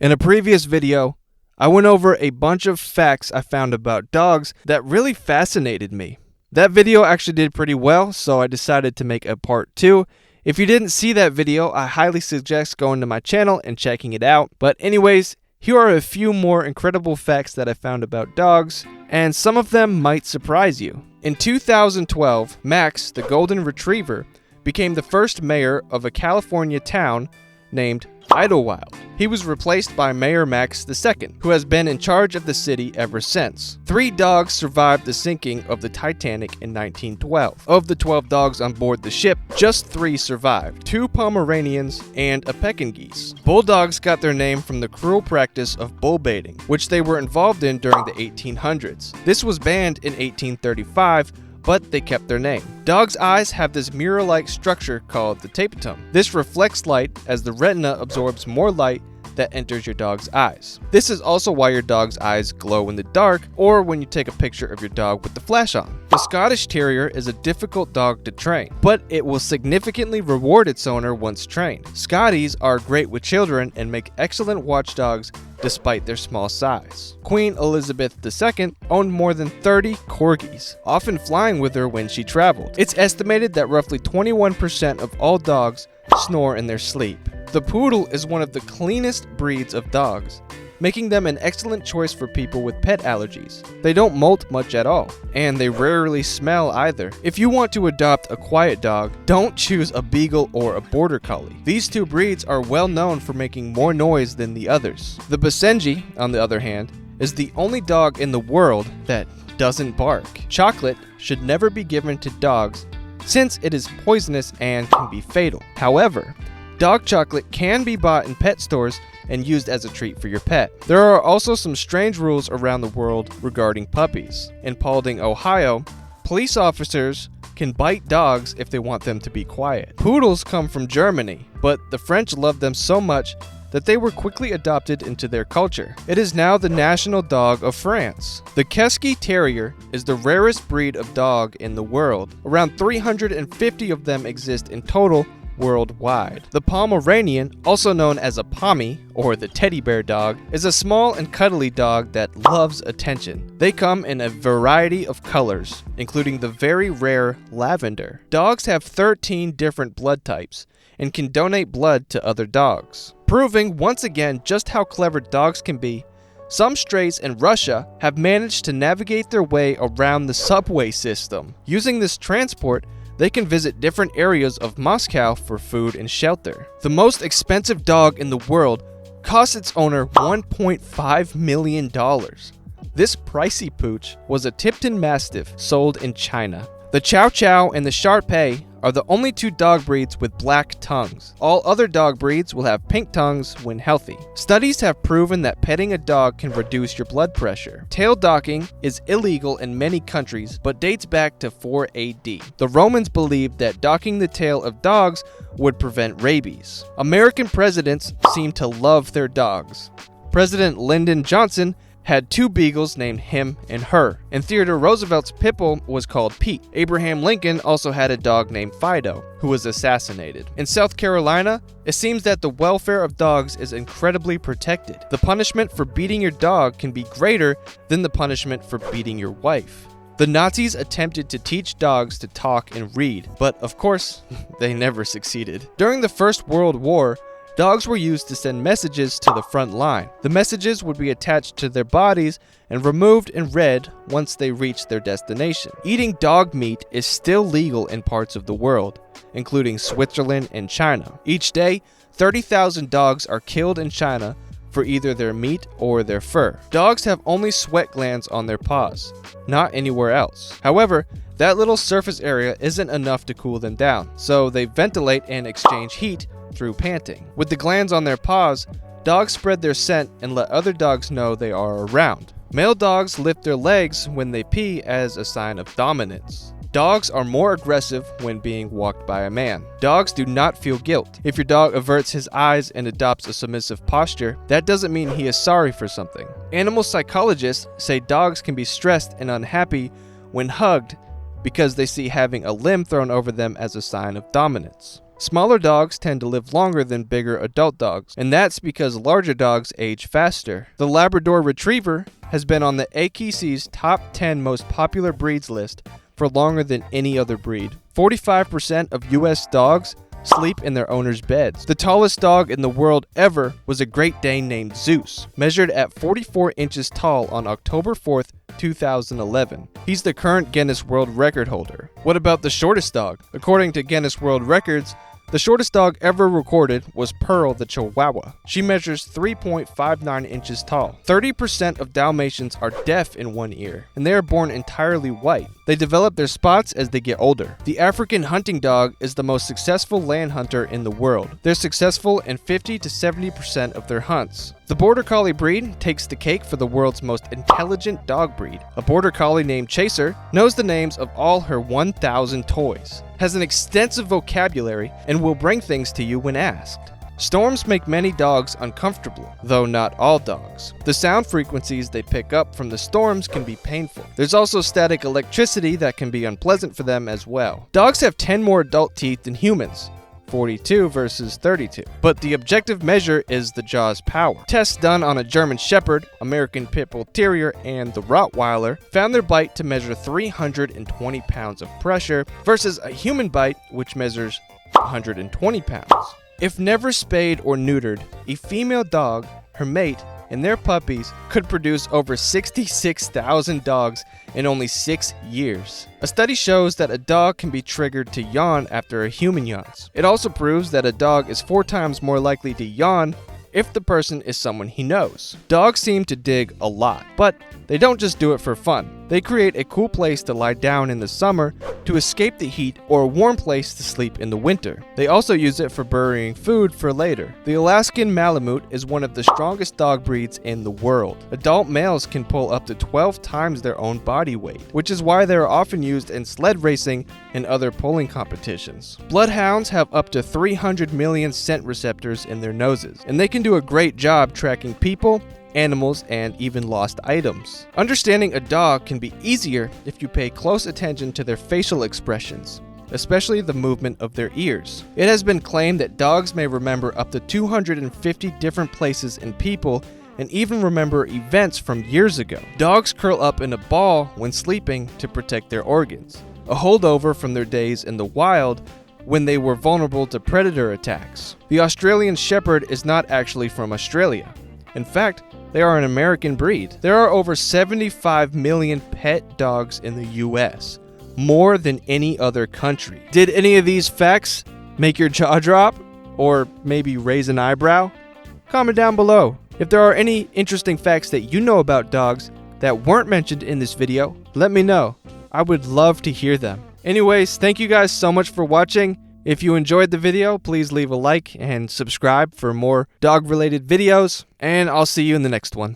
In a previous video, I went over a bunch of facts I found about dogs that really fascinated me. That video actually did pretty well, so I decided to make a part 2. If you didn't see that video, I highly suggest going to my channel and checking it out. But anyways, here are a few more incredible facts that I found about dogs, and some of them might surprise you. In 2012, Max, the golden retriever, became the first mayor of a California town named Idlewild. He was replaced by Mayor Max II, who has been in charge of the city ever since. 3 dogs survived the sinking of the Titanic in 1912. Of the 12 dogs on board the ship, just 3 survived: 2 Pomeranians and a Peking geese. Bulldogs got their name from the cruel practice of bull baiting, which they were involved in during the 1800s. This was banned in 1835, but they kept their name. Dogs' eyes have this mirror-like structure called the tapetum. This reflects light as the retina absorbs more light that enters your dog's eyes. This is also why your dog's eyes glow in the dark or when you take a picture of your dog with the flash on. The Scottish Terrier is a difficult dog to train, but it will significantly reward its owner once trained. Scotties are great with children and make excellent watchdogs despite their small size. Queen Elizabeth II owned more than 30 corgis, often flying with her when she traveled. It's estimated that roughly 21% of all dogs snore in their sleep. The poodle is one of the cleanest breeds of dogs, making them an excellent choice for people with pet allergies. They don't molt much at all, and they rarely smell either. If you want to adopt a quiet dog, don't choose a beagle or a border collie. These 2 breeds are well known for making more noise than the others. The Basenji, on the other hand, is the only dog in the world that doesn't bark. Chocolate should never be given to dogs since it is poisonous and can be fatal. However, dog chocolate can be bought in pet stores and used as a treat for your pet. There are also some strange rules around the world regarding puppies. In Paulding, Ohio, police officers can bite dogs if they want them to be quiet. Poodles come from Germany, but the French loved them so much that they were quickly adopted into their culture. It is now the national dog of France. The Kesky Terrier is the rarest breed of dog in the world. Around 350 of them exist in total worldwide. The Pomeranian, also known as a Pommy, or the teddy bear dog, is a small and cuddly dog that loves attention. They come in a variety of colors, including the very rare lavender. Dogs have 13 different blood types and can donate blood to other dogs. Proving once again just how clever dogs can be, some strays in Russia have managed to navigate their way around the subway system. Using this transport, they can visit different areas of Moscow for food and shelter. The most expensive dog in the world cost its owner $1.5 million. This pricey pooch was a Tipton Mastiff sold in China. The Chow Chow and the Shar Pei are the only 2 dog breeds with black tongues. All other dog breeds will have pink tongues when healthy. Studies have proven that petting a dog can reduce your blood pressure. Tail docking is illegal in many countries, but dates back to 4 AD. The Romans believed that docking the tail of dogs would prevent rabies. American presidents seem to love their dogs. President Lyndon Johnson had 2 beagles named him and her, and Theodore Roosevelt's Pipple was called Pete. Abraham Lincoln also had a dog named Fido, who was assassinated. In South Carolina, it seems that the welfare of dogs is incredibly protected. The punishment for beating your dog can be greater than the punishment for beating your wife. The Nazis attempted to teach dogs to talk and read, but of course, they never succeeded. During the First World War, dogs were used to send messages to the front line. The messages would be attached to their bodies and removed and read once they reached their destination. Eating dog meat is still legal in parts of the world, including Switzerland and China. Each day, 30,000 dogs are killed in China for either their meat or their fur. Dogs have only sweat glands on their paws, not anywhere else. However, that little surface area isn't enough to cool them down, so they ventilate and exchange heat through panting. With the glands on their paws, dogs spread their scent and let other dogs know they are around. Male dogs lift their legs when they pee as a sign of dominance. Dogs are more aggressive when being walked by a man. Dogs do not feel guilt. If your dog averts his eyes and adopts a submissive posture, that doesn't mean he is sorry for something. Animal psychologists say dogs can be stressed and unhappy when hugged because they see having a limb thrown over them as a sign of dominance. Smaller dogs tend to live longer than bigger adult dogs, and that's because larger dogs age faster. The Labrador Retriever has been on the AKC's top 10 most popular breeds list for longer than any other breed. 45% of US dogs sleep in their owners' beds. The tallest dog in the world ever was a Great Dane named Zeus, measured at 44 inches tall on October 4th, 2011. He's the current Guinness World Record holder. What about the shortest dog? According to Guinness World Records, the shortest dog ever recorded was Pearl the Chihuahua. She measures 3.59 inches tall. 30% of Dalmatians are deaf in one ear, and they are born entirely white. They develop their spots as they get older. The African hunting dog is the most successful land hunter in the world. They're successful in 50 to 70% of their hunts. The Border Collie breed takes the cake for the world's most intelligent dog breed. A Border Collie named Chaser knows the names of all her 1,000 toys, has an extensive vocabulary, and will bring things to you when asked. Storms make many dogs uncomfortable, though not all dogs. The sound frequencies they pick up from the storms can be painful. There's also static electricity that can be unpleasant for them as well. Dogs have 10 more adult teeth than humans, 42 versus 32. But the objective measure is the jaw's power. Tests done on a German Shepherd, American Pit Bull Terrier, and the Rottweiler found their bite to measure 320 pounds of pressure versus a human bite which measures 120 pounds. If never spayed or neutered, a female dog, her mate, and their puppies could produce over 66,000 dogs in only 6 years. A study shows that a dog can be triggered to yawn after a human yawns. It also proves that a dog is 4 times more likely to yawn if the person is someone he knows. Dogs seem to dig a lot, but they don't just do it for fun. They create a cool place to lie down in the summer to escape the heat, or a warm place to sleep in the winter. They also use it for burying food for later. The Alaskan Malamute is one of the strongest dog breeds in the world. Adult males can pull up to 12 times their own body weight, which is why they are often used in sled racing and other pulling competitions. Bloodhounds have up to 300 million scent receptors in their noses, and they can do a great job tracking people, animals, and even lost items. Understanding a dog can be easier if you pay close attention to their facial expressions, especially the movement of their ears. It has been claimed that dogs may remember up to 250 different places and people, and even remember events from years ago. Dogs curl up in a ball when sleeping to protect their organs, a holdover from their days in the wild when they were vulnerable to predator attacks. The Australian Shepherd is not actually from Australia. In fact, they are an American breed. There are over 75 million pet dogs in the US, more than any other country. Did any of these facts make your jaw drop? Or maybe raise an eyebrow? Comment down below. If there are any interesting facts that you know about dogs that weren't mentioned in this video, let me know. I would love to hear them. Anyways, thank you guys so much for watching. If you enjoyed the video, please leave a like and subscribe for more dog-related videos, and I'll see you in the next one.